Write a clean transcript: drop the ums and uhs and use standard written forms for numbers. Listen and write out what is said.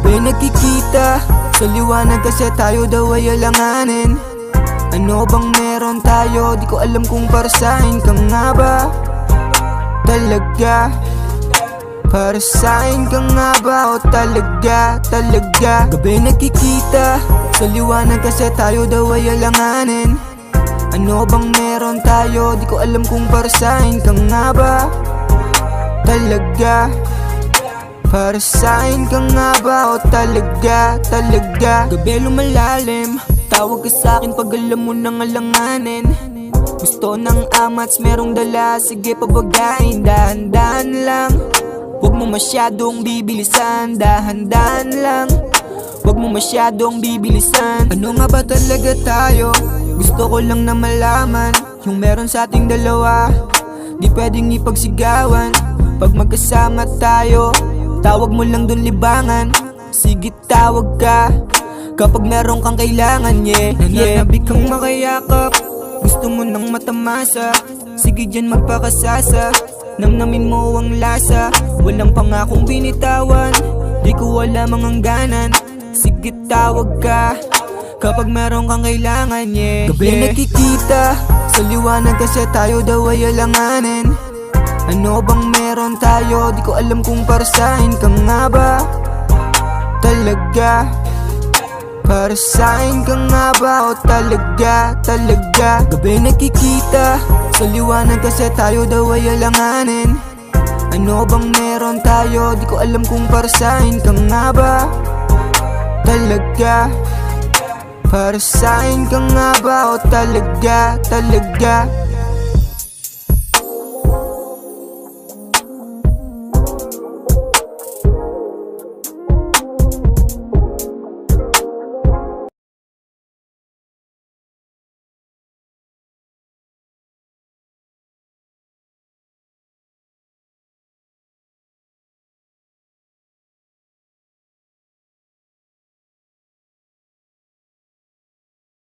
Gabi nagkikita sa liwanag kasi tayo daw ay alanganin. Ano bang meron tayo? Di ko alam kung para sa'kin ka nga ba talaga? Para sa'kin ka nga ba o talaga? Gabi nagkikita sa liwanag kasi tayo daw ay alanganin. Ano bang meron tayo? Di ko alam kung para sa'kin ka nga ba talaga? Para sa'kin ka nga ba o talaga? Gabi lumalalim, tawag ka sa'kin pag alam mo nang alanganin. Gusto ng amats, merong dala, sige pabagain. Dahan-dahan lang, huwag mo masyadong bibilisan. Dahan-dahan lang, huwag mo masyadong bibilisan. Ano nga ba talaga tayo? Gusto ko lang na malaman yung meron sa ating dalawa. Di pwedeng ipagsigawan pag magkasama tayo. Tawag mo lang dun libangan, sige tawag ka kapag meron kang kailangan, yeah. Nananabi kang makayakap, gusto mo nang matamasa. Sige dyan magpakasasa, namnamin mo ang lasa. Walang pangakong binitawan, di ko alam ang hangganan. Sige tawag ka kapag meron kang kailangan, yeah. Gabi nakikita sa liwanag kasi tayo daw ay alanganin. Ano bang meron tayo? Di ko alam kung para sa'kin ka nga ba talaga? Para sa'kin ka nga ba o talaga? Gabi nakikita sa liwanag kasi tayo daw ay alanganin. Ano bang meron tayo? Di ko alam kung para sa'kin ka nga ba talaga? Para sa'kin ka nga ba o talaga?